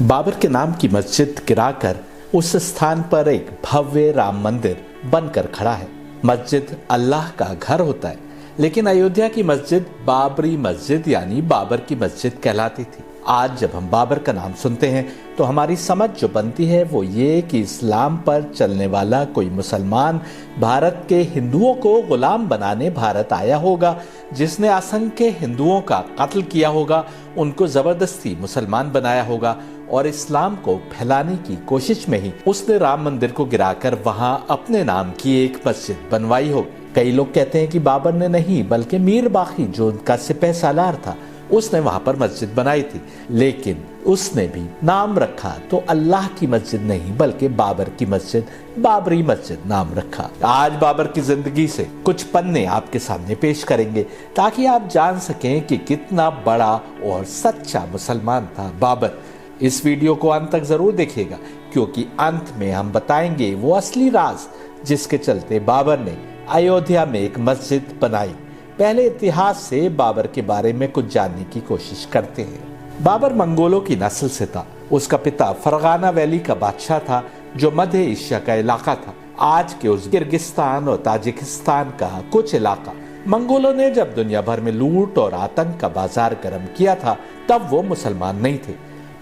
बाबर के नाम की मस्जिद गिराकर उस स्थान पर एक भव्य राम मंदिर बनकर खड़ा है। मस्जिद अल्लाह का घर होता है, लेकिन अयोध्या की मस्जिद बाबरी मस्जिद यानी बाबर की मस्जिद कहलाती थी। आज जब हम बाबर का नाम सुनते हैं तो हमारी समझ जो बनती है वो ये कि इस्लाम पर चलने वाला कोई मुसलमान भारत के हिंदुओं को गुलाम बनाने भारत आया होगा, जिसने असंख्य हिंदुओं का कत्ल किया होगा, उनको जबरदस्ती मुसलमान बनाया होगा और इस्लाम को फैलाने की कोशिश में ही उसने राम मंदिर को गिराकर वहां अपने नाम की एक मस्जिद बनवाई होगी। कई लोग कहते हैं कि बाबर ने नहीं बल्कि मीर बाकी जो उनका सिपह सालार था उसने वहां पर मस्जिद बनाई थी, लेकिन उसने भी नाम रखा तो अल्लाह की मस्जिद नहीं बल्कि बाबर की मस्जिद, बाबरी मस्जिद नाम रखा। आज बाबर की जिंदगी से कुछ पन्ने आपके सामने पेश करेंगे ताकि आप जान सकें कि कितना बड़ा और सच्चा मुसलमान था बाबर। इस वीडियो को अंत तक जरूर देखिएगा, क्योंकि अंत में हम बताएंगे वो असली राज जिसके चलते बाबर ने अयोध्या में एक मस्जिद बनाई। पहले इतिहास से बाबर के बारे में कुछ जानने की कोशिश करते हैं। बाबर मंगोलों की नस्ल से था। उसका पिता फरगाना वैली का बादशाह था, जो मध्य एशिया का इलाका था। आज के उस किर्गिस्तान और ताजिकिस्तान का कुछ इलाका मंगोलों ने जब दुनिया भर में लूट और आतंक का बाजार गर्म किया था, तब वो मुसलमान नहीं थे,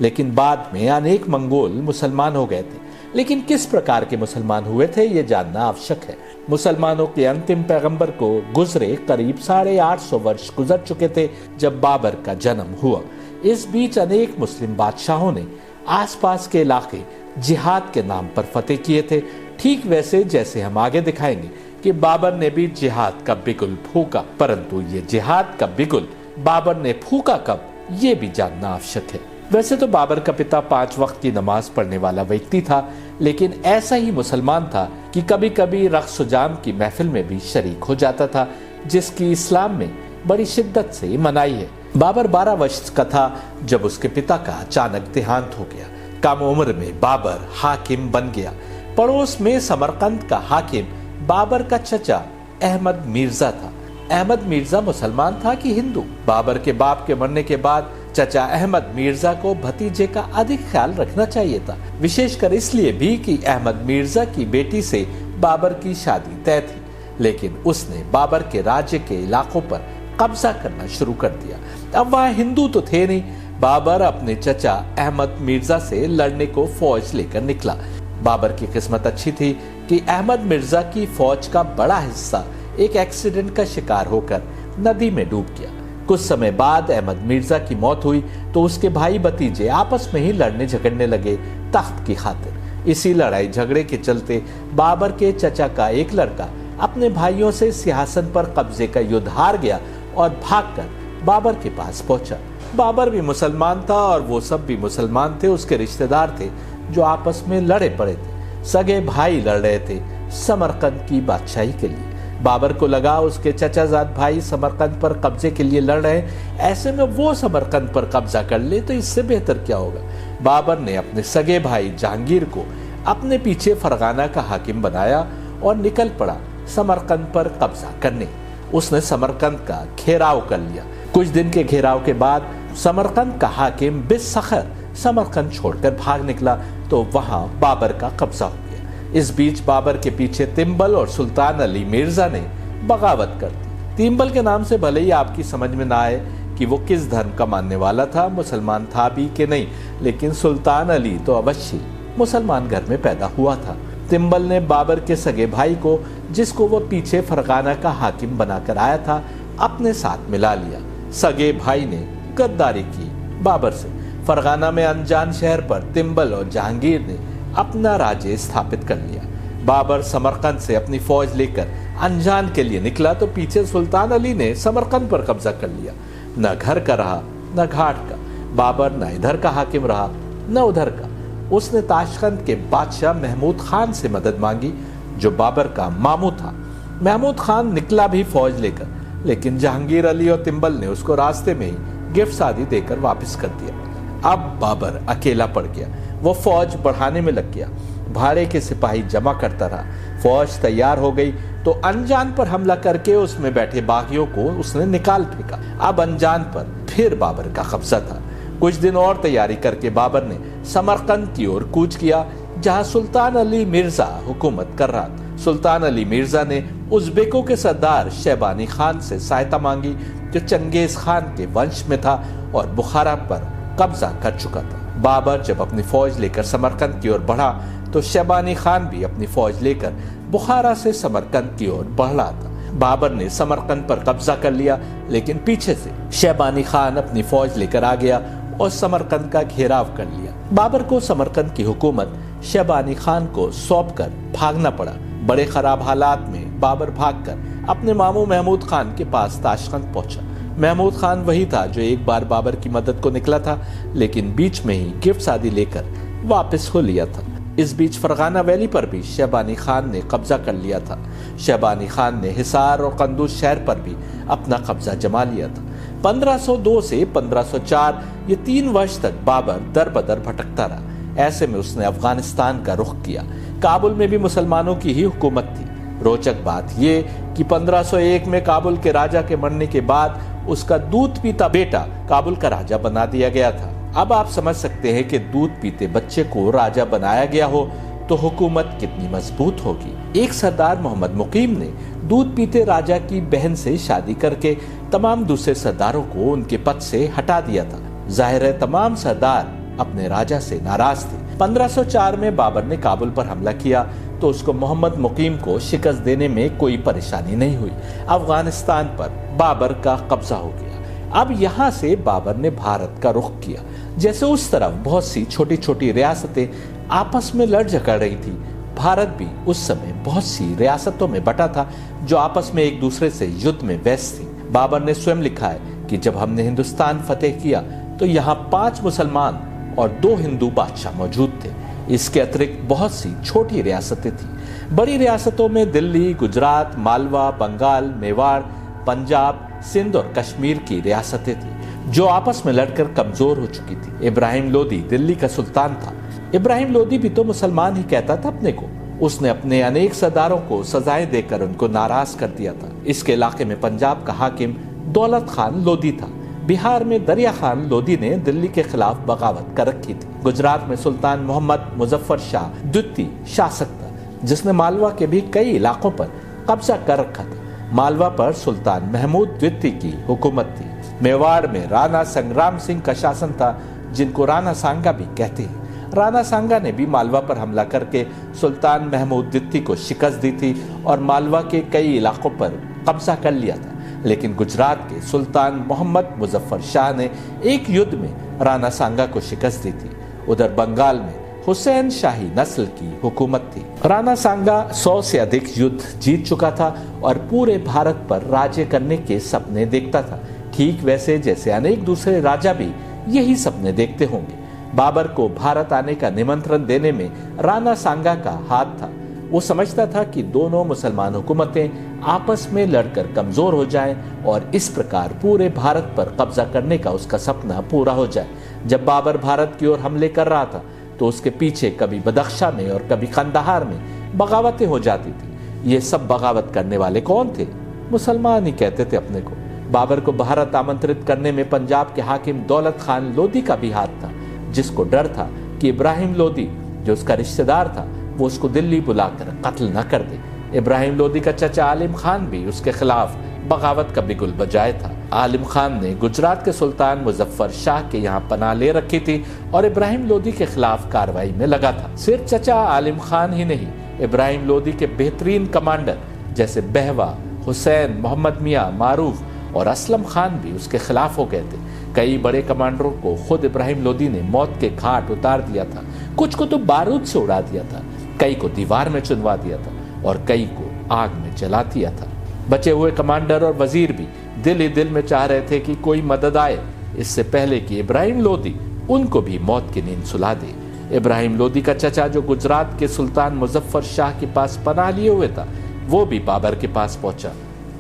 लेकिन बाद में अनेक मंगोल मुसलमान हो गए थे। लेकिन किस प्रकार के मुसलमान हुए थे ये जानना आवश्यक है। मुसलमानों के अंतिम पैगंबर को गुजरे करीब 850 वर्ष गुजर चुके थे जब बाबर का जन्म हुआ। इस बीच अनेक मुस्लिम बादशाहों ने आसपास के इलाके जिहाद के नाम पर फतेह किए थे। ठीक वैसे जैसे हम आगे दिखाएंगे कि बाबर ने भी जिहाद का बिगुल फूका, परंतु ये जिहाद का बिगुल बाबर ने फूका कब, ये भी जानना आवश्यक है। वैसे तो बाबर का पिता 5 वक्त की नमाज पढ़ने वाला व्यक्ति था, लेकिन ऐसा ही मुसलमान था कि कभी कभी रक्स जाम की महफिल में भी शरीक हो जाता था, जिसकी इस्लाम में बड़ी शिद्दत से मनाही है। बाबर 12 वर्ष का था जब उसके पिता का अचानक देहांत हो गया। कम उम्र में बाबर हाकिम बन गया। पड़ोस में समरकंद का हाकिम बाबर का चचा अहमद मिर्जा था। अहमद मिर्जा मुसलमान था कि हिंदू? बाबर के बाप के मरने के बाद चचा अहमद मिर्जा को भतीजे का अधिक ख्याल रखना चाहिए था, विशेषकर इसलिए भी कि अहमद मिर्जा की बेटी से बाबर की शादी तय थी। लेकिन उसने बाबर के राज्य के इलाकों पर कब्जा करना शुरू कर दिया। अब वह हिंदू तो थे नहीं। बाबर अपने चचा अहमद मिर्जा से लड़ने को फौज लेकर निकला। बाबर की किस्मत अच्छी थी कि अहमद मिर्जा की फौज का बड़ा हिस्सा एक एक्सीडेंट का शिकार होकर नदी में डूब गया। कुछ समय बाद अहमद मिर्जा की मौत हुई तो उसके भाई भतीजे आपस में ही लड़ने झगड़ने लगे तख्त की खातिर। इसी लड़ाई झगड़े के चलते बाबर के चचा का एक लड़का अपने भाइयों से सिंहासन पर कब्जे का युद्ध हार गया और भागकर बाबर के पास पहुंचा। बाबर भी मुसलमान था और वो सब भी मुसलमान थे, उसके रिश्तेदार थे जो आपस में लड़े पड़े थे। सगे भाई लड़ रहे थे समरकंद की बादशाही के लिए। बाबर को लगा उसके चचाजाद भाई समरकंद पर कब्जे के लिए लड़ रहे हैं, ऐसे में वो समरकंद पर कब्जा कर ले तो इससे बेहतर क्या होगा। बाबर ने अपने सगे भाई जहांगीर को अपने पीछे फरगाना का हाकिम बनाया और निकल पड़ा समरकंद पर कब्जा करने। उसने समरकंद का घेराव कर लिया। कुछ दिन के घेराव के बाद समरकंद का हाकिम बिसखर समरकंद छोड़कर भाग निकला तो वहां बाबर का कब्जा हो गया। इस बीच बाबर के पीछे तिम्बल और सुल्तान अली मिर्जा ने बगावत कर दी। तिम्बल के नाम से भले ही आपकी समझ में ना आए कि वो किस धर्म का मानने वाला था, मुसलमान था भी कि नहीं, लेकिन सुल्तान अली तो अवश्य मुसलमान घर में पैदा हुआ था। तिम्बल ने बाबर के सगे भाई को, जिसको वो पीछे फरगाना का हाकिम बनाकर आया था, अपने साथ मिला लिया। सगे भाई ने गद्दारी की बाबर से। फरगाना में अनजान शहर पर तिम्बल और जहांगीर ने अपना राज्य स्थापित कर लिया। बाबर समरकंद से अपनी फौज लेकर अनजान के लिए निकला तो पीछे सुल्तान अली ने समरकंद पर कब्जा कर लिया। न घर का रहा न घाट का। बाबर न इधर का हाकिम रहा न उधर का। उसने ताशकंद के बादशाह महमूद खान से मदद मांगी, जो बाबर का मामू था। महमूद खान निकला भी फौज लेकर, लेकिन जहांगीर अली और तिम्बल ने उसको रास्ते में ही गिफ्ट आदि देकर वापस कर दिया। अब बाबर अकेला पड़ गया। वो फौज बढ़ाने में लग गया। भाड़े के सिपाही जमा करता रहा। फौज तैयार हो गई तो अनजान पर हमला करके उसमें बैठे बागियों को उसने निकाल फेंका। अब अनजान पर फिर बाबर का कब्जा था। कुछ दिन और तैयारी करके बाबर ने समरकंद की ओर कूच किया, जहां सुल्तान अली मिर्जा हुकूमत कर रहा था। सुल्तान अली मिर्जा ने उज़्बेकों के सरदार शैबानी खान से सहायता मांगी, जो चंगेज खान के वंश में था और बुखारा पर कब्जा कर चुका था। बाबर जब अपनी फौज लेकर समरकंद की ओर बढ़ा तो शैबानी खान भी अपनी फौज लेकर बुखारा से समरकंद की ओर बढ़ रहा था। बाबर ने समरकंद पर कब्जा कर लिया, लेकिन पीछे से शैबानी खान अपनी फौज लेकर आ गया और समरकंद का घेराव कर लिया। बाबर को समरकंद की हुकूमत शैबानी खान को सौंपकर भागना पड़ा। बड़े खराब हालात में बाबर भागकर अपने मामू महमूद खान के पास ताशकंद पहुंचा। महमूद खान वही था जो एक बार बाबर की मदद को निकला था, लेकिन बीच में ही गिफ्ट आदि लेकर वापस हो लिया था। इस बीच फरगाना वैली पर भी शैबानी खान ने कब्जा कर लिया था। शैबानी खान ने हिसार और कंदूज शहर पर भी अपना कब्जा जमा लिया था। 1502 से 1504 ये 3 वर्ष तक बाबर दर बदर भटकता रहा। ऐसे में उसने अफगानिस्तान का रुख किया। काबुल में भी मुसलमानों की ही हुकूमत थी। रोचक बात ये कि 1501 में काबुल के राजा के मरने के बाद उसका दूध पीता बेटा काबुल का राजा बना दिया गया था। अब आप समझ सकते हैं कि दूध पीते बच्चे को राजा बनाया गया हो तो हुकूमत कितनी मजबूत होगी। एक सरदार मोहम्मद मुकीम ने दूध पीते राजा की बहन से शादी करके तमाम दूसरे सरदारों को उनके पद से हटा दिया था। जाहिर है तमाम सरदार अपने राजा से नाराज थे। 1504 में बाबर ने काबुल पर हमला किया तो उसको मोहम्मद मुकीम को शिकस्त देने में कोई परेशानी नहीं हुई। अफगानिस्तान पर बाबर का कब्जा हो गया। अब यहाँ से बाबर ने भारत का रुख किया। जैसे उस तरफ बहुत सी छोटी छोटी रियासतें आपस में लड़ झगड़ रही थी, भारत भी उस समय बहुत सी रियासतों में बटा था जो आपस में एक दूसरे से युद्ध में व्यस्त थी। बाबर ने स्वयं लिखा है कि जब हमने हिंदुस्तान फतेह किया तो यहाँ 5 मुसलमान और 2 हिंदू बादशाह मौजूद थे। इसके अतिरिक्त बहुत सी छोटी रियासतें थी। बड़ी रियासतों में दिल्ली, गुजरात, मालवा, बंगाल, मेवाड़, पंजाब, सिंध और कश्मीर की रियासतें थी जो आपस में लड़कर कमजोर हो चुकी थी। इब्राहिम लोदी दिल्ली का सुल्तान था। इब्राहिम लोदी भी तो मुसलमान ही कहता था अपने को। उसने अपने अनेक सरदारों को सजाएं देकर उनको नाराज कर दिया था। इसके इलाके में पंजाब का हाकिम दौलत खान लोदी था। बिहार में दरिया खान लोदी ने दिल्ली के खिलाफ बगावत कर रखी थी। गुजरात में सुल्तान मोहम्मद मुजफ्फर शाह द्वितीय शासक था, जिसने मालवा के भी कई इलाकों पर कब्जा कर रखा था। मालवा पर सुल्तान महमूद द्वितीय की हुकूमत थी। मेवाड़ में राणा संग्राम सिंह का शासन था, जिनको राणा सांगा भी कहते हैं। राणा सांगा ने भी मालवा पर हमला करके सुल्तान महमूद द्वितीय को शिकस्त दी थी और मालवा के कई इलाकों पर कब्जा कर लिया था। लेकिन गुजरात के सुल्तान मोहम्मद मुजफ्फर शाह ने एक युद्ध में राणा सांगा को शिकस्त दी थी। उधर बंगाल में हुसैन शाही नस्ल की हुकूमत थी। राणा सांगा 100 से अधिक युद्ध जीत चुका था और पूरे भारत पर राज्य करने के सपने देखता था, ठीक वैसे जैसे अनेक दूसरे राजा भी यही सपने देखते होंगे। बाबर को भारत आने का निमंत्रण देने में राणा सांगा का हाथ था। वो समझता था कि दोनों मुसलमान हुकूमतें आपस में लड़कर कमजोर हो जाएं और इस प्रकार पूरे भारत पर कब्जा करने का उसका सपना पूरा हो जाए। जब बाबर भारत की ओर हमले कर रहा था तो उसके पीछे कभी बदख्शा में और कभी कंदहार में बगावतें हो जाती थी। ये सब बगावत करने वाले कौन थे? मुसलमान ही कहते थे अपने को। बाबर को भारत आमंत्रित करने में पंजाब के हाकिम दौलत खान लोदी का भी हाथ था, जिसको डर था कि इब्राहिम लोदी जो उसका रिश्तेदार था वो उसको दिल्ली बुलाकर कत्ल न कर दे। इब्राहिम लोदी का चचा आलिम खान भी उसके खिलाफ बगावत का बिगुल बजाए था। आलिम खान ने गुजरात के सुल्तान मुजफ्फर शाह के यहाँ पनाह ले रखी थी और इब्राहिम लोदी के खिलाफ कार्रवाई में लगा था। सिर्फ चचा आलिम खान ही नहीं, इब्राहिम लोदी के बेहतरीन कमांडर जैसे बहवा, हुसैन, मोहम्मद मियाँ, मारूफ और असलम खान भी उसके खिलाफ हो गए थे। कई बड़े कमांडरों को खुद इब्राहिम लोदी ने मौत के घाट उतार दिया था। कुछ को तो बारूद से उड़ा दिया था, कई को दीवार में चुनवा दिया था और कई को आग में जला दिया था। बचे हुए कमांडर और वजीर भी दिल ही दिल में चाह रहे थे कि कोई मदद आए, इससे पहले कि इब्राहिम लोदी उनको भी मौत की नींद सुला दे। इब्राहिम लोदी का चचा जो गुजरात के सुल्तान मुजफ्फर शाह के पास पनाह लिए हुए था, वो भी बाबर के पास पहुंचा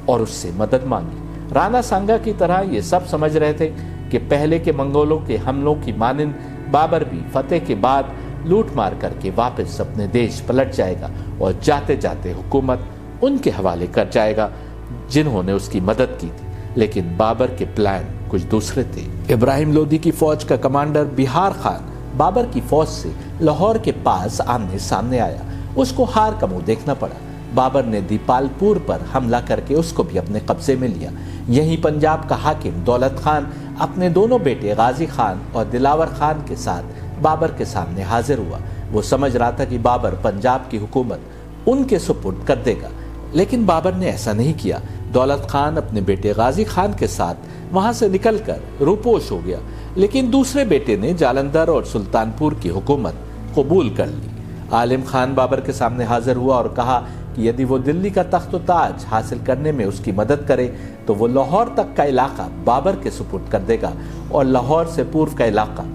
और उससे मदद मांगी। राणा सांगा की तरह ये सब समझ रहे थे कि पहले के मंगोलों के हमलों की मानिंद बाबर भी फतेह के बाद लूट मार करके वापस अपने देश पलट जाएगा और जाते जाते हुकूमत उनके हवाले कर जाएगा जिन्होंने उसकी मदद की थी। लेकिन बाबर के प्लान कुछ दूसरे थे। इब्राहिम लोदी की फौज का कमांडर बिहार खान बाबर की फौज से लाहौर के पास आमने सामने आया। उसको हार का मुंह देखना पड़ा। बाबर ने दीपालपुर पर हमला करके उसको भी अपने कब्जे में लिया। यहीं पंजाब का हाकिम दौलत खान अपने दोनों बेटे गाजी खान और दिलावर खान के साथ बाबर के सामने हाजिर हुआ। वो समझ रहा था कि बाबर पंजाब की हुकूमत उनके सुपुर्द कर देगा, लेकिन बाबर ने ऐसा नहीं किया। दौलत खान अपने बेटे गाजी खान के साथ वहां से निकलकर रूपोश हो गया, लेकिन दूसरे बेटे ने जालंधर और सुल्तानपुर की हुकूमत कबूल कर ली। आलिम खान बाबर के सामने हाजिर हुआ और कहा कि यदि वो दिल्ली का तख्त ताज हासिल करने में उसकी मदद करे तो वो लाहौर तक का इलाका बाबर के सुपुर्द कर देगा और लाहौर से पूर्व का इलाका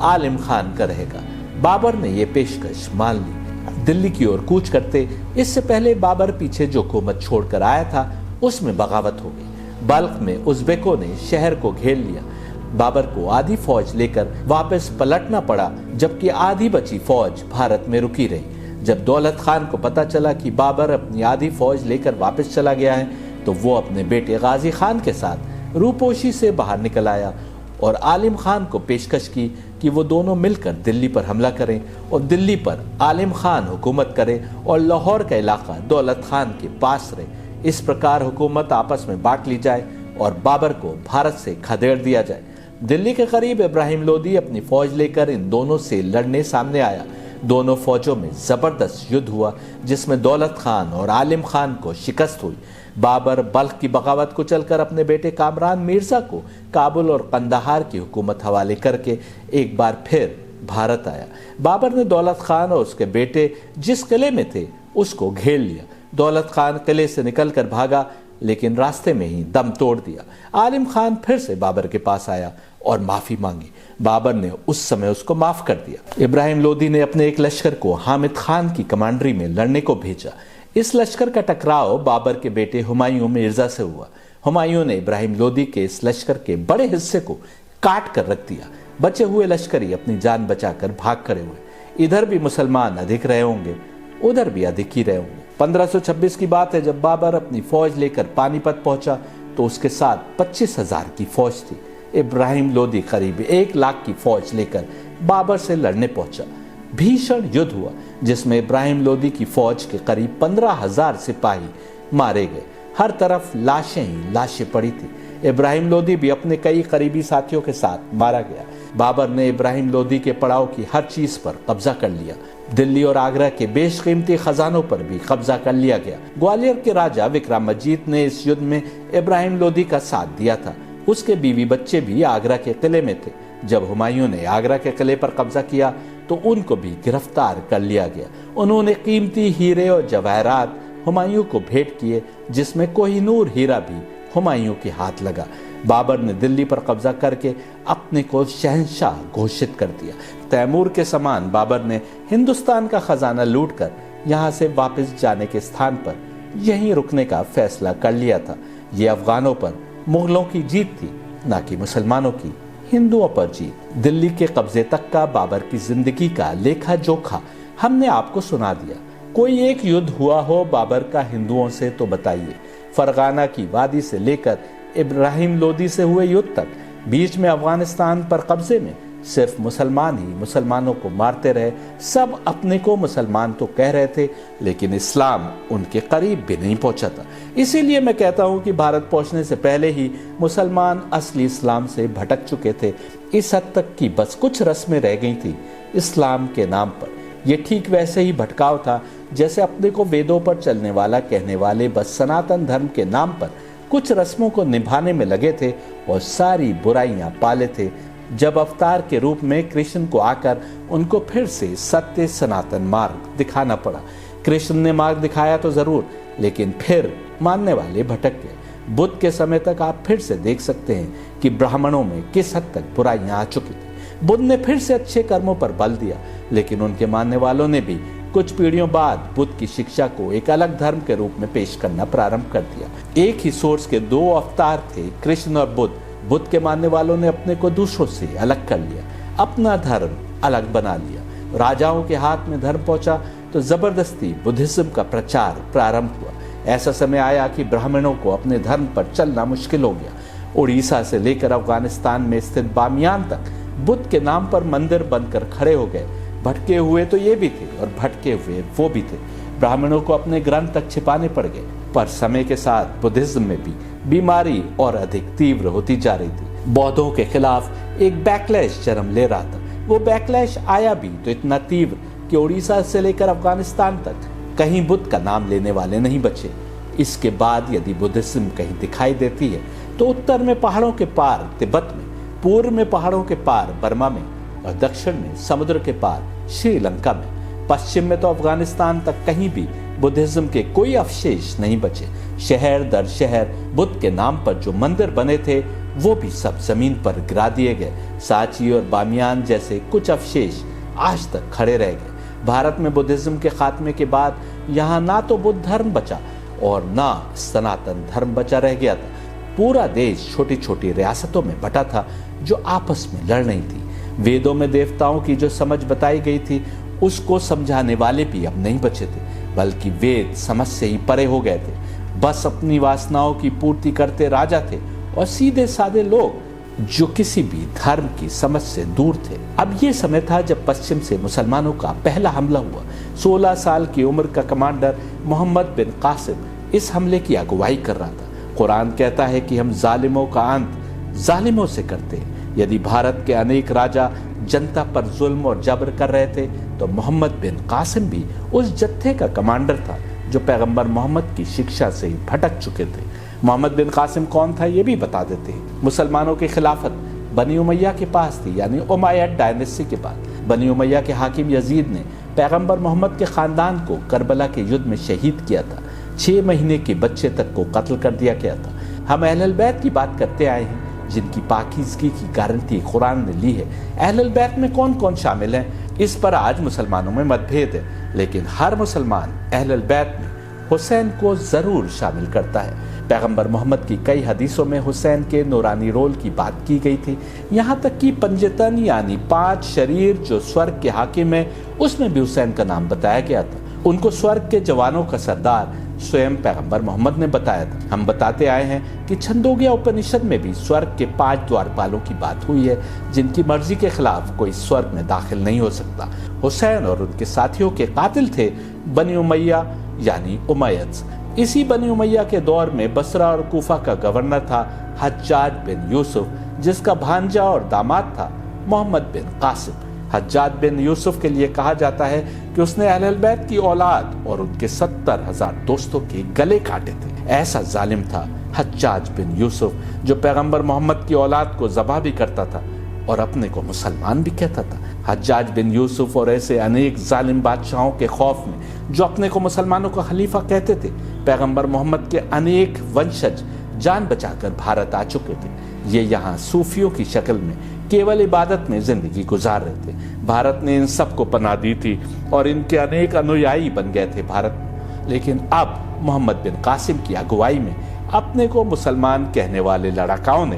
आलिम खान का रहेगा। बाबर ने ये पेशकश मान ली। दिल्ली की ओर कूच करते इससे पहले बाबर पीछे जो हुकूमत छोड़कर आया था उसमें बगावत हो गई। बल्ख में उज़्बेकों ने शहर को घेर लिया। बाबर को आधी फौज लेकर वापस पलटना पड़ा, जबकि आधी बची फौज भारत में रुकी रही। जब दौलत खान को पता चला कि बाबर अपनी आधी फौज लेकर वापस चला गया है, तो वो अपने बेटे गाजी खान के साथ रूपोशी से बाहर निकल आया और आलिम खान को पेशकश की कि वो दोनों मिलकर दिल्ली पर हमला करें और दिल्ली पर आलिम खान हुकूमत करे और लाहौर का इलाका दौलत खान के पास रहे। इस प्रकार हुकूमत आपस में बांट ली जाए और बाबर को भारत से खदेड़ दिया जाए। दिल्ली के करीब इब्राहिम लोदी अपनी फौज लेकर इन दोनों से लड़ने सामने आया। दोनों फौजों में जबरदस्त युद्ध हुआ, जिसमें दौलत खान और आलिम खान को शिकस्त हुई। बाबर बल्ख की बगावत को चलकर अपने बेटे कामरान मिर्जा को काबुल और कंदाहार की हुकूमत हवाले करके एक बार फिर भारत आया। बाबर ने दौलत खान और उसके बेटे जिस किले में थे उसको घेर लिया। दौलत खान किले से निकलकर भागा, लेकिन रास्ते में ही दम तोड़ दिया। आलिम खान फिर से बाबर के पास आया और माफी मांगी। बाबर ने उस समय उसको माफ कर दिया। इब्राहिम लोदी ने अपने एक लश्कर को हामिद खान की कमांडरी में लड़ने को भेजा। इस लश्कर का टकराव बाबर के बेटे हुमायूं मिर्जा से हुआ। हुमायूं ने इब्राहिम लोदी के इस लश्कर के बड़े हिस्से को काट कर रख दिया। बचे हुए लश्करी अपनी जान बचाकर भाग खड़े हुए। इधर भी मुसलमान अधिक रहे होंगे, उधर भी अधिक ही रहे होंगे। 1526 की बात है, जब बाबर अपनी फौज लेकर पानीपत पहुंचा तो उसके साथ 25,000 की फौज थी। इब्राहिम लोदी करीब 1 लाख की फौज लेकर बाबर से लड़ने पहुंचा। भीषण युद्ध हुआ, जिसमें इब्राहिम लोदी की फौज के करीब 15,000 सिपाही मारे गए। हर तरफ लाशें ही लाशें पड़ी थी। इब्राहिम लोदी भी अपने कई करीबी साथियों के साथ मारा गया। बाबर ने इब्राहिम लोदी के पड़ाव की हर चीज पर कब्जा कर लिया। दिल्ली और आगरा के बेशकीमती खजानों पर भी कब्जा कर लिया गया। ग्वालियर के राजा विक्रमाजीत ने इस युद्ध में इब्राहिम लोदी का साथ दिया था। उसके बीवी बच्चे भी आगरा के किले में थे। जब हुमायूं ने आगरा के किले पर कब्जा किया तो उनको भी गिरफ्तार कर लिया गया। उन्होंने कीमती हीरे और जवाहरात हुमायूं को भेंट किए, जिसमें कोहिनूर हीरा भी हुमायूं के हाथ लगा। बाबर ने दिल्ली पर कब्जा करके अपने को शहंशाह घोषित कर दिया। तैमूर के समान बाबर ने हिंदुस्तान का खजाना लूटकर यहाँ से वापस जाने के स्थान पर यहीं रुकने का फैसला कर लिया था। ये अफगानों पर मुगलों की जीत थी, ना कि मुसलमानों की हिंदुओं पर जीत। दिल्ली के कब्जे तक का बाबर की जिंदगी का लेखा जोखा हमने आपको सुना दिया। कोई एक युद्ध हुआ हो बाबर का हिंदुओं से तो बताइए। फरगाना की वादी से लेकर इब्राहिम लोदी से हुए युद्ध तक, बीच में अफगानिस्तान पर कब्जे में सिर्फ मुसलमान ही मुसलमानों को मारते रहे। सब अपने को मुसलमान तो कह रहे थे, लेकिन इस्लाम उनके करीब भी नहीं पहुंचा था। इसीलिए मैं कहता हूं कि भारत पहुंचने से पहले ही मुसलमान असली इस्लाम से भटक चुके थे। इस हद तक कि बस कुछ रस्में रह गई थी इस्लाम के नाम पर। यह ठीक वैसे ही भटकाव था जैसे अपने को वेदों पर चलने वाला कहने वाले बस सनातन धर्म के नाम पर कुछ रस्मों को निभाने में लगे थे और सारी बुराइयां पाले थे। जब अवतार के रूप में कृष्ण को आकर उनको फिर से सत्य सनातन मार्ग दिखाना पड़ा। कृष्ण ने मार्ग दिखाया तो जरूर, लेकिन फिर मानने वाले भटक गए। बुद्ध के समय तक आप फिर से देख सकते हैं कि ब्राह्मणों में किस हद तक बुराइयां आ चुकी थी। बुद्ध ने फिर से अच्छे कर्मों पर बल दिया, लेकिन उनके मानने वालों ने भी कुछ पीढ़ियों बाद बुद्ध की शिक्षा को एक अलग धर्म के रूप में पेश करना प्रारंभ कर दिया। एक ही सोर्स के 2 अवतार थे, कृष्ण और बुद्ध। बुद्ध के मानने वालों ने अपने को दूसरों से अलग कर लिया, अपना धर्म अलग बना लिया। राजाओं के हाथ में धर्म पहुंचा तो जबरदस्ती बुद्धिज्म का प्रचार प्रारंभ हुआ। ऐसा समय आया कि ब्राह्मणों को अपने धर्म पर चलना मुश्किल हो गया। उड़ीसा से लेकर अफगानिस्तान में स्थित बामियान तक बुद्ध के नाम पर मंदिर बनकर खड़े हो गए। भटके हुए तो ये भी थे और भटके हुए वो भी थे। ब्राह्मणों को अपने ग्रंथ तक छिपाने पड़ गए, पर समय के साथ बुद्धिज्म में भी बीमारी और अधिक तीव्र होती जा रही थी। बौद्धों के खिलाफ एक बैकलैश जन्म ले रहा था। वो बैकलैश आया भी तो इतना तीव्र कि उड़ीसा से लेकर अफगानिस्तान तक कहीं बुद्ध का नाम लेने वाले नहीं बचे। इसके बाद यदि बुद्धिज्म कहीं दिखाई देती है तो उत्तर में पहाड़ों के पार तिब्बत में, पूर्व में पहाड़ों के पार बर्मा में और दक्षिण में समुद्र के पार श्रीलंका में, पश्चिम में तो अफगानिस्तान तक कहीं भी बुद्धिज्म के कोई अवशेष नहीं बचे। शहर दर शहर बुद्ध के नाम पर जो मंदिर बने थे वो भी सब जमीन पर गिरा दिए गए। सांची और बामियान जैसे कुछ अवशेष आज तक खड़े रह गए। भारत में बुद्धिज्म के खात्मे के बाद यहाँ ना तो बुद्ध धर्म बचा और ना सनातन धर्म बचा रह गया था। पूरा देश छोटी छोटी रियासतों में बटा था जो आपस में लड़ रही थी। वेदों में देवताओं की जो समझ बताई गई थी उसको समझाने वाले भी अब नहीं बचे थे, बल्कि वेद समझ से ही परे हो गए थे। बस अपनी वासनाओं की पूर्ति करते राजा थे और सीधे साधे लोग जो किसी भी धर्म की समझ से दूर थे। अब ये समय था जब पश्चिम से मुसलमानों का पहला हमला हुआ। 16 साल की उम्र का कमांडर मोहम्मद बिन कासिम इस हमले की अगुवाई कर रहा था। कुरान कहता है कि हम जालिमों का अंत जालिमों से करते हैं। यदि भारत के अनेक राजा जनता पर जुल्म और जबर कर रहे थे तो मोहम्मद बिन कासिम भी उस जत्थे का कमांडर था जो पैगंबर मोहम्मद की शिक्षा से ही भटक चुके थे। मोहम्मद बिन कासिम कौन था ये भी बता देते हैं। मुसलमानों की खिलाफत बनी उमैया के पास थी, यानी उमैयद डायनेस्टी के पास। बनी उमैया के हाकिम यजीद ने पैगंबर मोहम्मद के खानदान को करबला के युद्ध में शहीद किया था। 6 महीने के बच्चे तक को कत्ल कर दिया गया था। हम अहलुल बैत की बात करते आए हैं जिनकी पाकीज़गी की गारंटी कुरान ने ली है। अहलुल बैत में कौन कौन शामिल हैं इस पर आज मुसलमानों में मतभेद है, लेकिन हर मुसलमान अहलुल बैत में हुसैन को जरूर शामिल करता है। पैगंबर मोहम्मद की कई हदीसों में हुसैन के नूरानी रोल की बात की गई थी। यहाँ तक कि पंजतन यानी 5 शरीर जो स्वर्ग के हाकिम है उसमें भी हुसैन का नाम बताया गया था। उनको स्वर्ग के जवानों का सरदार स्वयं पैगंबर मोहम्मद ने बताया था। हम बताते आए हैं कि छंदोग्या उपनिषद में भी स्वर्ग के 5 द्वारपालों की बात हुई है जिनकी मर्जी के खिलाफ कोई स्वर्ग में दाखिल नहीं हो सकता। हुसैन और उनके साथियों के कातिल थे बनी उमैया यानी उमैयद। इसी बनी उमैया के दौर में बसरा और कूफा का गवर्नर था हज्जाज बिन यूसुफ, जिसका भांजा और दामाद था मोहम्मद बिन कासिम। हज्जाज बिन यूसुफ के लिए कहा जाता है कि उसने अहलुल बैत की औलाद और उनके 70,000 दोस्तों के गले काटे थे। ऐसा जालिम था हज्जाज बिन यूसुफ जो पैगंबर मोहम्मद की औलाद को ज़बह भी करता था और अपने को मुसलमान भी कहता था। हज्जाज बिन यूसुफ और ऐसे अनेक जालिम बादशाहों के खौफ में जो अपने को मुसलमानों का खलीफा कहते थे, पैगंबर मोहम्मद के अनेक वंशज जान बचाकर भारत आ चुके थे। ये यहाँ सूफियों की शक्ल में केवल इबादत में जिंदगी गुजार रहे थे। भारत ने इन सबको पनाह दी थी और इनके अनेक अनुयायी बन गए थे भारत में। लेकिन अब मोहम्मद बिन कासिम की अगुवाई में अपने को मुसलमान कहने वाले लड़ाकाओं ने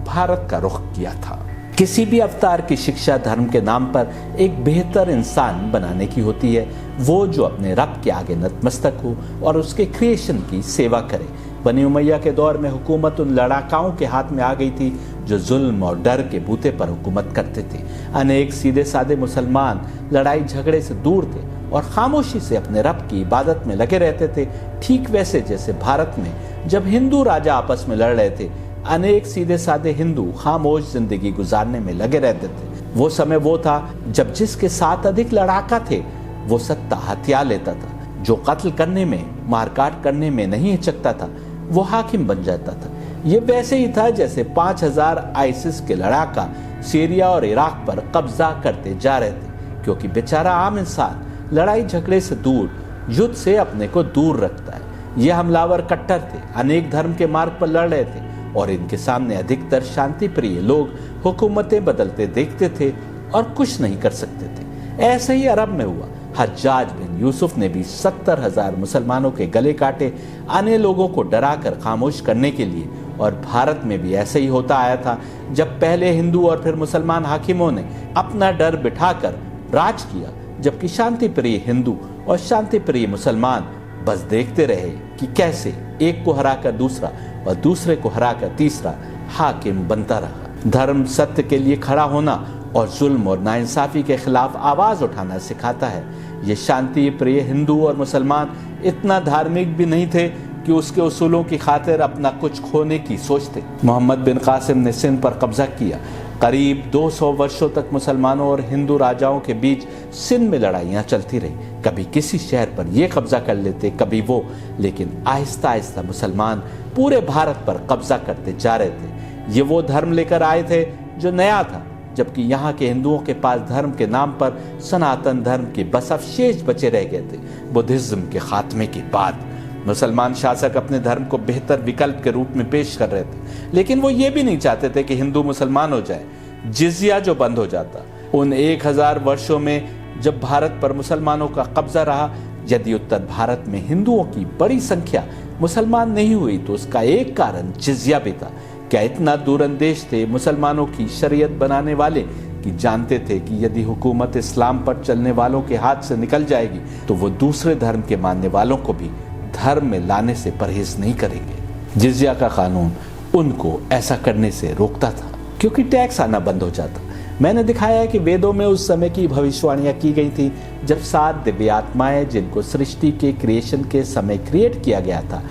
भारत का रुख किया था। किसी भी अवतार की शिक्षा धर्म के नाम पर एक बेहतर इंसान बनाने की होती है, वो जो अपने रब के आगे नतमस्तक हो और उसके क्रिएशन की सेवा करे। बनी उमैया के दौर में हुकूमत उन लड़ाकाओं के हाथ में आ गई थी जो जुल्म और डर के बूते पर हुकूमत करते थे। अनेक सीधे साधे मुसलमान लड़ाई झगड़े से दूर थे और खामोशी से अपने रब की इबादत में लगे रहते थे, ठीक वैसे जैसे भारत में जब हिंदू राजा आपस में लड़ रहे थे, अनेक सीधे साधे हिंदू खामोश जिंदगी गुजारने में लगे रहते थे। वो समय वो था जब जिसके साथ अधिक लड़ाका थे वो सत्ता हथिया लेता था। जो कत्ल करने में, मारकाट करने में नहीं हिचकता था वो हाकिम बन जाता था। ये वैसे ही था जैसे 5000 आईसिस के लड़ाका सीरिया और इराक पर कब्जा करते जा रहे थे, क्योंकि बेचारा आम इंसान लड़ाई झगड़े से दूर, युद्ध से अपने को दूर रखता है। ये हमलावर कट्टर थे, अनेक धर्म के मार्ग पर लड़ रहे थे और इनके सामने अधिकतर शांति प्रिय लोग हुकूमतें बदलते देखते थे और कुछ नहीं कर सकते थे। ऐसे ही अरब में हुआ। हज्जाज बिन यूसुफ ने भी 70,000 मुसलमानों के गले काटे, अन्य लोगों को डराकर खामोश करने के लिए। और भारत में भी ऐसे ही होता आया था, जब पहले हिंदू और फिर मुसलमान हाकिमों ने अपना डर बिठाकर राज किया, जबकि शांति प्रिय हिंदू और शांति प्रिय मुसलमान बस देखते रहे कि कैसे एक को हराकर दूसरा और दूसरे को हराकर तीसरा हाकिम बनता रहा। धर्म सत्य के लिए खड़ा होना और जुल्म और नाइंसाफी के खिलाफ आवाज उठाना सिखाता है। ये शांति प्रिय हिंदू और मुसलमान इतना धार्मिक भी नहीं थे कि उसके उसूलों की खातिर अपना कुछ खोने की सोचते। मोहम्मद बिन कासिम ने सिंध पर कब्जा किया। करीब 200 वर्षों तक मुसलमानों और हिंदू राजाओं के बीच सिंध में लड़ाइयाँ चलती रही। कभी किसी शहर पर ये कब्जा कर लेते, कभी वो, लेकिन आहिस्ता आहिस्ता मुसलमान पूरे भारत पर कब्जा करते जा रहे थे। ये वो धर्म लेकर आए थे जो नया था, जबकि यहाँ के हिंदुओं के पास धर्म के नाम पर सनातन धर्म के बस अवशेष बचे रह गए थे। बुद्धिज्म के खात्मे के बाद मुसलमान शासक अपने धर्म को बेहतर विकल्प के रूप में पेश कर रहे थे, लेकिन वो ये भी नहीं चाहते थे कि हिंदू मुसलमान हो जाए। जिजिया जो बंद हो जाता, उन 1000 वर्षों में जब भारत पर मुसलमानों का कब्जा रहा, यदि उत्तर भारत में हिंदुओं की बड़ी संख्या मुसलमान नहीं हुई तो उसका एक कारण जिजिया भी था। क्या इतना दूरंदेश थे मुसलमानों की शरीयत बनाने वाले कि जानते थे कि यदि हुकूमत इस्लाम पर चलने वालों के हाथ से निकल जाएगी तो वो दूसरे धर्म के मानने वालों को भी धर्म में लाने से परहेज नहीं करेंगे। जिजिया का कानून उनको ऐसा करने से रोकता था, क्योंकि टैक्स आना बंद हो जाता। मैंने दिखाया है कि वेदों में उस समय की भविष्यवाणियां की गई थी, जब 7 दिव्य आत्माएं जिनको सृष्टि के क्रिएशन के समय क्रिएट किया गया था,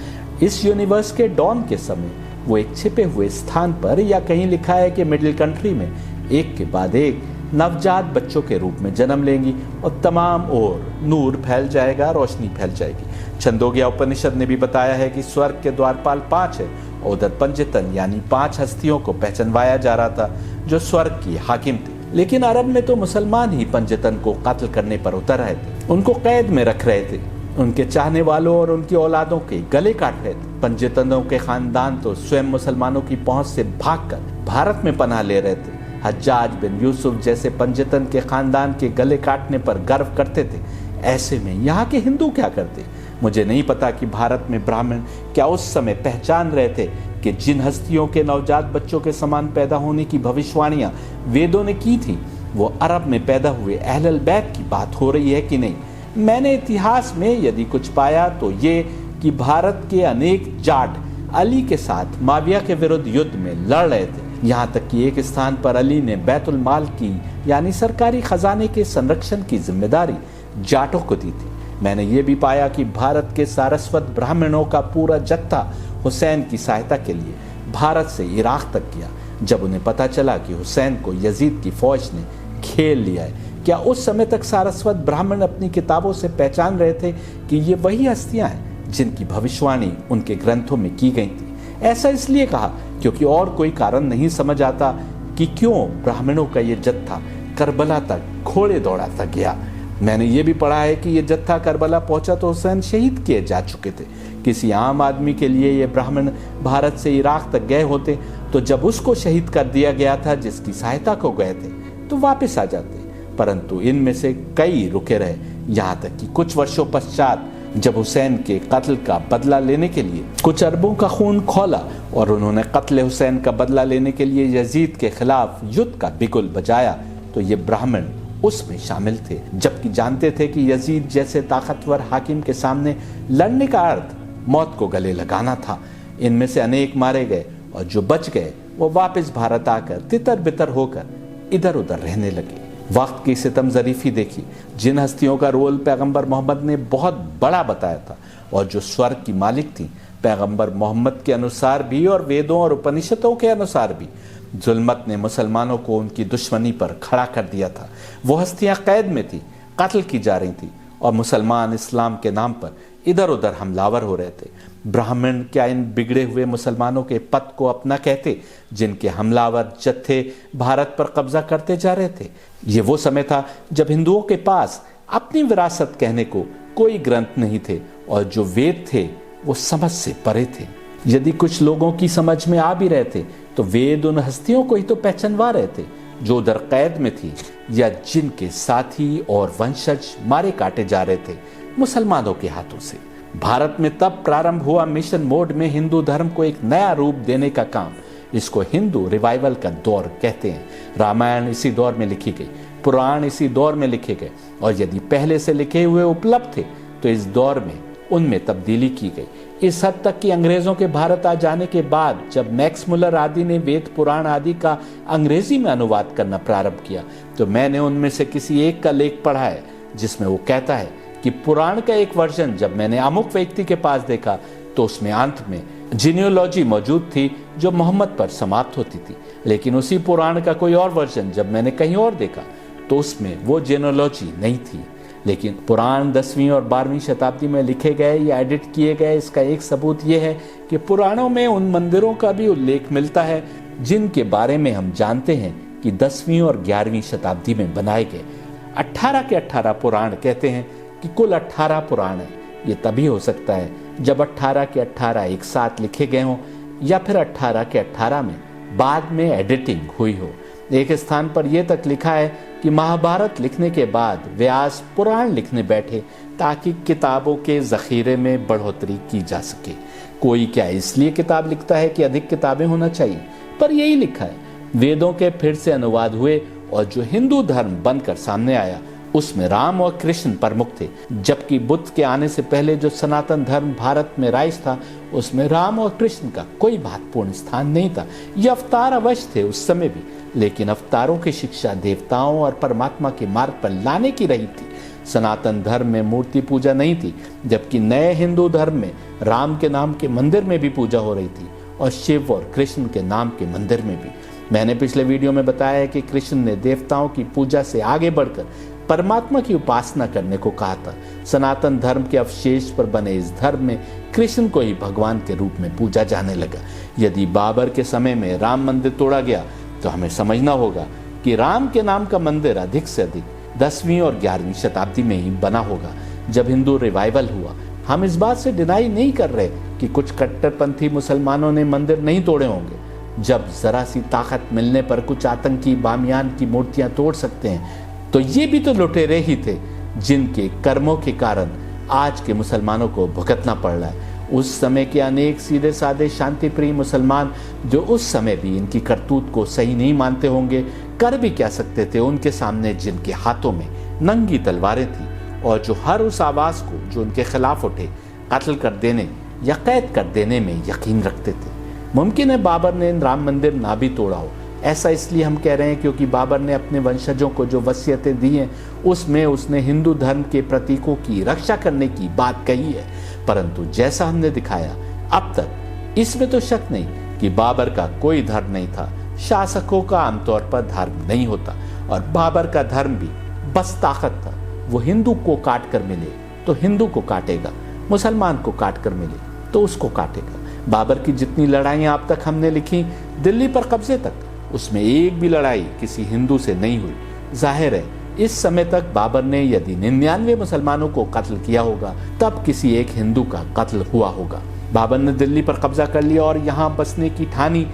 इस यूनिवर्स के डॉन के समय वो एक छिपे हुए स्थान पर, या कहीं लिखा है कि मिडिल कंट्री में, एक के बाद एक नवजात बच्चों के रूप में जन्म लेंगी और तमाम ओर नूर फैल जाएगा, रोशनी फैल जाएगी। छंदोग्या उपनिषद ने भी बताया है कि स्वर्ग के द्वारपाल 5 है और उधर पंचतन यानी 5 हस्तियों को पहचानवाया जा रहा था जो स्वर्ग की हाकिम थी। लेकिन अरब में तो मुसलमान ही पंचतन को कत्ल करने पर उतर रहे थे, उनको कैद में रख रहे थे, उनके चाहने वालों और उनकी औलादों के गले काट रहे थे। पंचतनों के खानदान तो स्वयं मुसलमानों की पहुंच से भागकर भारत में पनाह ले रहे थे। हज्जाज बिन यूसुफ जैसे पंचतन के खानदान के गले काटने पर गर्व करते थे। ऐसे में यहाँ के हिंदू क्या करते? मुझे नहीं पता कि भारत में ब्राह्मण क्या उस समय पहचान रहे थे कि जिन हस्तियों के नवजात बच्चों के समान पैदा होने की भविष्यवाणियां वेदों ने की थी, वो अरब में पैदा हुए अहलल बैत की बात हो रही है कि नहीं। मैंने इतिहास में यदि कुछ पाया तो ये कि भारत के अनेक जाट अली के साथ माविया के विरुद्ध युद्ध में लड़ रहे थे। यहाँ तक कि एक स्थान पर अली ने बैतुल माल की यानी सरकारी खजाने के संरक्षण की जिम्मेदारी जाटों को दी थी। मैंने ये भी पाया कि भारत के सारस्वत ब्राह्मणों का पूरा जत्था हुसैन की सहायता के लिए भारत से इराक तक गया, जब उन्हें पता चला कि हुसैन को यजीद की फौज ने घेर लिया है। क्या उस समय तक सारस्वत ब्राह्मण अपनी किताबों से पहचान रहे थे कि ये वही हस्तियां हैं जिनकी भविष्यवाणी उनके ग्रंथों में की गई थी? ऐसा इसलिए कहा क्योंकि और कोई कारण नहीं समझ आता कि क्यों ब्राह्मणों का ये जत्था करबला तक घोड़े दौड़ाता गया। मैंने ये भी पढ़ा है कि ये जत्था करबला पहुंचा तो हुसैन शहीद किए जा चुके थे। किसी आम आदमी के लिए ये ब्राह्मण भारत से इराक तक गए होते तो जब उसको शहीद कर दिया गया था जिसकी सहायता को गए थे तो वापस आ जाते, परंतु इनमें से कई रुके रहे। यहाँ तक कि कुछ वर्षों पश्चात जब हुसैन के कत्ल का बदला लेने के लिए कुछ अरबों का खून खौला और उन्होंने कत्ल हुसैन का बदला लेने के लिए यजीद के खिलाफ युद्ध का बिगुल बजाया तो ये ब्राह्मण उसमें शामिल थे, जबकि जानते थे कि यजीद जैसे ताकतवर हाकिम के सामने लड़ने का अर्थ मौत को गले लगाना था। इनमें से अनेक मारे गए और जो बच गए वो वापस भारत आकर तितर बितर होकर इधर उधर रहने लगे। वक्त की सितम ज़रीफ़ी देखी, जिन हस्तियों का रोल पैगंबर मोहम्मद ने बहुत बड़ा बताया था और जो स्वर्ग की मालिक थी, पैगंबर मोहम्मद के अनुसार भी और वेदों और उपनिषदों के अनुसार भी जुल्मत ने मुसलमानों को उनकी दुश्मनी पर खड़ा कर दिया था। वो हस्तियां कैद में थी, कत्ल की जा रही थी और मुसलमान इस्लाम के नाम पर इधर उधर हमलावर हो रहे थे। ब्राह्मण क्या इन बिगड़े हुए मुसलमानों के पथ को अपना कहते जिनके हमलावर जत्थे भारत पर कब्जा करते जा रहे थे? ये वो समय था जब हिंदुओं के पास अपनी विरासत कहने को कोई ग्रंथ नहीं थे और जो वेद थे वो समझ से परे थे। यदि कुछ लोगों की समझ में आ भी रहे थे तो वेद उन हस्तियों को ही तो पहचानवा रहे थे जो उधर कैद में थी या जिनके साथी और वंशज मारे काटे जा रहे थे मुसलमानों के हाथों से। भारत में तब प्रारंभ हुआ मिशन मोड में हिंदू धर्म को एक नया रूप देने का काम। इसको हिंदू रिवाइवल का दौर कहते हैं। रामायण इसी दौर में लिखी गई, पुराण इसी दौर में लिखे गए और यदि पहले से लिखे हुए उपलब्ध थे तो इस दौर में उनमें तब्दीली की गई। इस हद तक कि अंग्रेजों के भारत आ जाने के बाद जब मैक्स मुलर आदि ने वेद पुराण आदि का अंग्रेजी में अनुवाद करना प्रारंभ किया तो मैंने उनमें से किसी एक का लेख पढ़ा है जिसमें वो कहता है कि पुराण का एक वर्जन जब मैंने अमुक व्यक्ति के पास देखा तो उसमें अंत में जीनियोलॉजी मौजूद थी जो मोहम्मद पर समाप्त होती थी, लेकिन उसी पुराण का कोई और वर्जन जब मैंने कहीं और देखा तो उसमें वो जीनियोलॉजी नहीं थी। लेकिन पुराण 10वीं और 12वीं शताब्दी में लिखे गए या एडिट किए गए, इसका एक सबूत ये है कि पुराणों में उन मंदिरों का भी उल्लेख मिलता है जिनके बारे में हम जानते हैं कि 10वीं और 11वीं शताब्दी में बनाए गए। 18 के 18 पुराण कहते हैं कि कुल 18 पुराण है। ये तभी हो सकता है जब 18 के 18 एक साथ लिखे गए हों या फिर 18 के 18 में बाद में एडिटिंग हुई हो। एक स्थान पर यह तक लिखा है कि महाभारत लिखने के बाद व्यास पुराण लिखने बैठे ताकि किताबों के जखीरे में बढ़ोतरी की जा सके। कोई क्या इसलिए किताब लिखता है कि अधिक किताबें होना चाहिए, पर यही लिखा है। वेदों के फिर से अनुवाद हुए और जो हिंदू धर्म बनकर सामने आया उसमें राम और कृष्ण प्रमुख थे, जबकि बुद्ध के आने से पहले जो सनातन धर्म भारत में राइज था उसमें राम और कृष्ण का कोई महत्वपूर्ण स्थान नहीं था। ये अवतार अवश्य थे उस समय भी, लेकिन अवतारों की शिक्षा देवताओं और परमात्मा के मार्ग पर लाने की रही थी। सनातन धर्म में मूर्ति पूजा नहीं थी, जबकि नए हिंदू धर्म में राम के नाम के मंदिर में भी पूजा हो रही थी और शिव और कृष्ण के नाम के मंदिर में भी। मैंने पिछले वीडियो में बताया है कि कृष्ण ने देवताओं की पूजा से आगे बढ़कर परमात्मा की उपासना करने को कहा था। सनातन धर्म के अवशेष पर बने इस धर्म में कृष्ण को ही भगवान के रूप में पूजा जाने लगा। यदि बाबर के समय में राम मंदिर तोड़ा गया तो हमें समझना होगा कि राम के नाम का मंदिर अधिक से अधिक 10वीं और 11वीं शताब्दी में ही बना होगा, जब हिंदू रिवाइवल हुआ। हम इस बात से डिनाई नहीं कर रहे कि कुछ कट्टरपंथी मुसलमानों ने मंदिर नहीं तोड़े होंगे। जब जरा सी ताकत मिलने पर कुछ आतंकी बामियान की मूर्तियां तोड़ सकते हैं तो ये भी तो लुटेरे ही थे जिनके कर्मों के कारण आज के मुसलमानों को भुगतना पड़ रहा है। उस समय के अनेक सीधे साधे शांति प्रिय मुसलमान जो उस समय भी इनकी करतूत को सही नहीं मानते होंगे, कर भी क्या सकते थे उनके सामने जिनके हाथों में नंगी तलवारें थी और जो हर उस आवाज को जो उनके खिलाफ उठे कत्ल कर देने या कैद कर देने में यकीन रखते थे। मुमकिन है बाबर ने राम मंदिर ना भी तोड़ा हो। ऐसा इसलिए हम कह रहे हैं क्योंकि बाबर ने अपने वंशजों को जो वसीयतें दी हैं उसमें उसने हिंदू धर्म के प्रतीकों की रक्षा करने की बात कही है। परंतु जैसा हमने दिखाया अब तक इसमें तो शक नहीं कि बाबर का कोई धर्म नहीं था। शासकों का आमतौर पर धर्म नहीं होता और बाबर का धर्म भी बस ताकत था। वो हिंदू को काट कर मिले तो हिंदू को काटेगा, मुसलमान को काट कर मिले तो उसको काटेगा। बाबर की जितनी लड़ाइयां अब तक हमने लिखी दिल्ली पर कब्जे तक, उसमें एक भी लड़ाई किसी हिंदू से नहीं हुई। जाहिर है इस समय तक बाबर ने यदि 99 मुसलमानों को कत्ल किया होगा तब किसी एक हिंदू का कत्ल हुआ होगा। बाबर ने दिल्ली पर कब्जा कर लिया और यहाँ बसने की ठानी,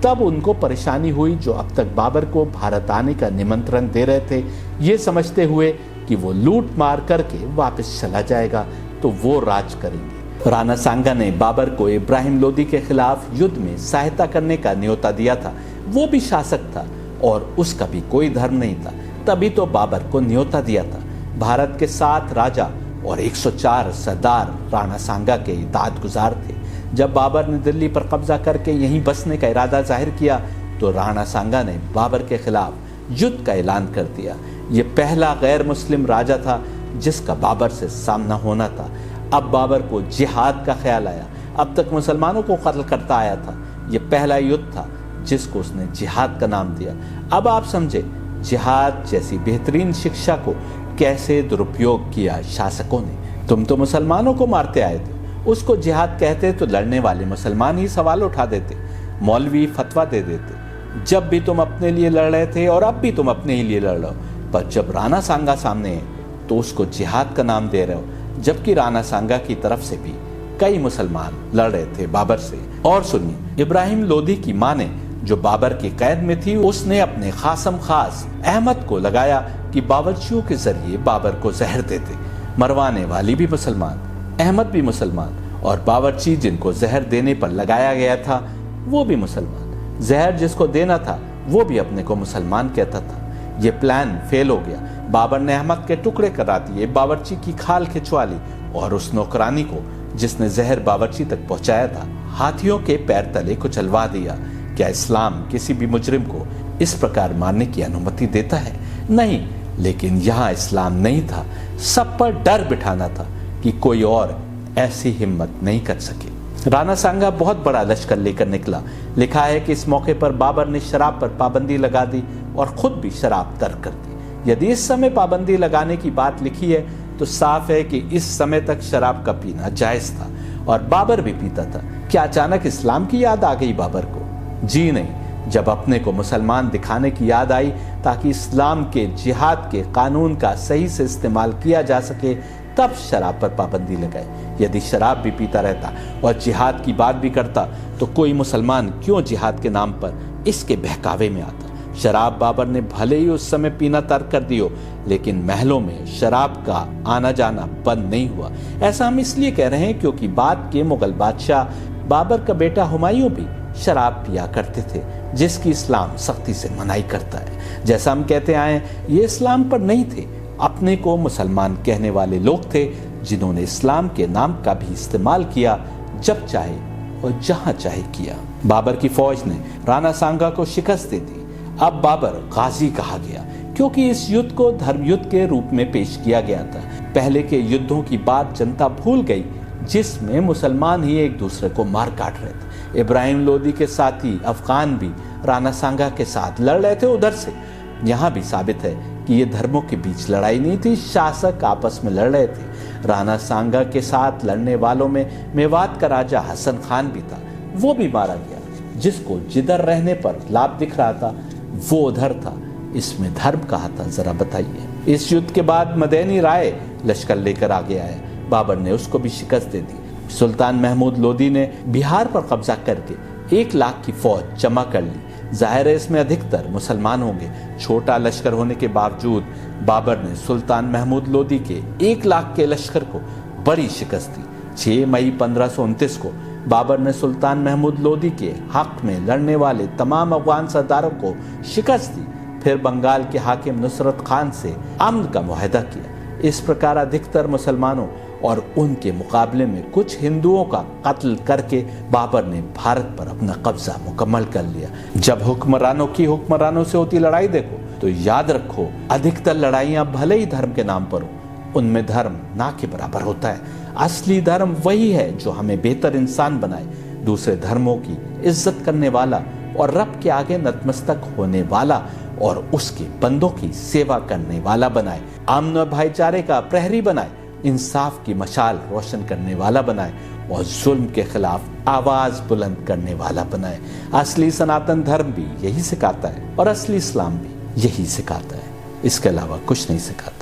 तब उनको परेशानी हुई जो अब तक बाबर को भारत आने का निमंत्रण दे रहे थे, ये समझते हुए कि वो लूट मार करके वापस चला जाएगा तो वो राज करेंगे। राणा सांगा ने बाबर को इब्राहिम लोदी के खिलाफ युद्ध में सहायता करने का न्योता दिया था। वो भी शासक था और उसका भी कोई धर्म नहीं था, तभी तो बाबर को न्योता दिया था। भारत के 7 राजा और 104 सरदार राणा सांगा के इताअत गुजार थे। जब बाबर ने दिल्ली पर कब्जा करके यहीं बसने का इरादा जाहिर किया तो राणा सांगा ने बाबर के खिलाफ युद्ध का ऐलान कर दिया। ये पहला गैर मुस्लिम राजा था जिसका बाबर से सामना होना था। अब बाबर को जिहाद का ख्याल आया। अब तक मुसलमानों को कत्ल करता आया था, ये पहला युद्ध था जिसको उसने जिहाद का नाम दिया। अब आप समझे जिहाद जैसी बेहतरीन शिक्षा को कैसे दुरुपयोग किया शासकों ने। तुम तो मुसलमानों को मारते आए थे, उसको जिहाद कहते तो लड़ने वाले मुसलमान ही सवाल उठा देते, मौलवी फतवा दे देते। जब भी तुम अपने लिए लड़ रहे थे और अब भी तुम अपने ही लिए लड़ रहे हो, पर जब राणा सांगा सामने है तो उसको जिहाद का नाम दे रहे हो, जबकि राणा सांगा की तरफ से भी कई मुसलमान लड़ रहे थे बाबर से। और सुनिए, इब्राहिम लोदी की मां ने जो बाबर की कैद में थी, उसने अपने खासम खास अहमद को लगाया कि बावर्चियों के जरिए बाबर को जहर देते। मरवाने वाली भी मुसलमान, अहमद भी मुसलमान और बावर्ची जिनको जहर देने पर लगाया गया था वो भी मुसलमान। जहर जिसको देना था वो भी अपने को मुसलमान कहता था। ये प्लान फेल हो गया। बाबर ने अहमद के टुकड़े करा दिए, बावर्ची की खाल खिंचवा ली और उस नौकरानी को जिसने जहर बावर्ची तक पहुंचाया था हाथियों के पैर तले कुचलवा दिया। क्या इस्लाम किसी भी मुजरिम को इस प्रकार मारने की अनुमति देता है? नहीं, लेकिन यहाँ इस्लाम नहीं था, सब पर डर बिठाना था कि कोई और ऐसी हिम्मत नहीं कर सके। राणा सांगा बहुत बड़ा लश्कर लेकर निकला। लिखा है कि इस मौके पर बाबर ने शराब पर पाबंदी लगा दी और खुद भी शराब तर्क कर दी। यदि इस समय पाबंदी लगाने की बात लिखी है तो साफ है कि इस समय तक शराब का पीना जायज था और बाबर भी पीता था। क्या अचानक इस्लाम की याद आ गई बाबर को? जी नहीं, जब अपने को मुसलमान दिखाने की याद आई ताकि इस्लाम के जिहाद के कानून का सही से इस्तेमाल किया जा सके, तब शराब पर पाबंदी लगाई। यदि शराब भी पीता रहता और जिहाद की बात भी करता तो कोई मुसलमान क्यों जिहाद के नाम पर इसके बहकावे में आता? शराब बाबर ने भले ही उस समय पीना तर्क कर दियो, लेकिन महलों में शराब का आना जाना बंद नहीं हुआ। ऐसा हम इसलिए कह रहे हैं क्योंकि बाद के मुगल बादशाह बाबर का बेटा हुमायूं भी शराब पिया करते थे, जिसकी इस्लाम सख्ती से मनाही करता है। जैसा हम कहते आए, ये इस्लाम पर नहीं थे, अपने को मुसलमान कहने वाले लोग थे जिन्होंने इस्लाम के नाम का भी इस्तेमाल किया, जब चाहे और जहां चाहे किया। बाबर की फौज ने राणा सांगा को शिकस्त दे दी। अब बाबर गाजी कहा गया क्योंकि इस युद्ध को धर्म युद्ध के रूप में पेश किया गया था। पहले के युद्धों की बात जनता भूल गई जिसमें मुसलमान ही एक दूसरे को मार काट रहे थे। इब्राहिम लोदी के साथी अफगान भी राणा सांगा के साथ लड़ रहे थे उधर से। यहाँ भी साबित है कि ये धर्मों के बीच लड़ाई नहीं थी, शासक आपस में लड़ रहे थे। राणा सांगा के साथ लड़ने वालों में मेवात का राजा हसन खान भी था, वो भी मारा गया। जिसको जिधर रहने पर लाभ दिख रहा था वो उधर था। इसमें धर्म कहा था, जरा बताइए। इस युद्ध के बाद मदनी राय लश्कर लेकर आगे आया। बाबर ने उसको भी शिकस्त दे दी। सुल्तान महमूद लोदी ने बिहार पर कब्जा करके 1 लाख की फौज जमा कर ली। जाहिर है इसमें अधिकतर मुसलमान होंगे। छोटा लश्कर होने के बावजूद बाबर ने सुल्तान महमूद लोदी के 1 लाख के लश्कर को बड़ी शिकस्त दी। 6 मई 1529 को बाबर ने सुल्तान महमूद लोदी के हक में लड़ने वाले तमाम अफगान सरदारों को शिकस्त दी। फिर बंगाल के हाकिम नुसरत खान से अमन का मुआहदा किया। इस प्रकार अधिकतर मुसलमानों और उनके मुकाबले में कुछ हिंदुओं का कत्ल करके बाबर ने भारत पर अपना कब्जा मुकम्मल कर लिया। जब हुक्मरानों से होती लड़ाई देखो तो याद रखो, अधिकतर लड़ाइयां भले ही धर्म के नाम पर हो, उनमें धर्म ना के बराबर होता है। असली धर्म वही है जो हमें बेहतर इंसान बनाए, दूसरे धर्मों की इज्जत करने वाला और रब के आगे नतमस्तक होने वाला और उसके बंदों की सेवा करने वाला बनाए, अमन और भाईचारे का प्रहरी बनाए, इंसाफ की मशाल रोशन करने वाला बनाए और जुल्म के खिलाफ आवाज बुलंद करने वाला बनाए। असली सनातन धर्म भी यही सिखाता है और असली इस्लाम भी यही सिखाता है। इसके अलावा कुछ नहीं सिखाता।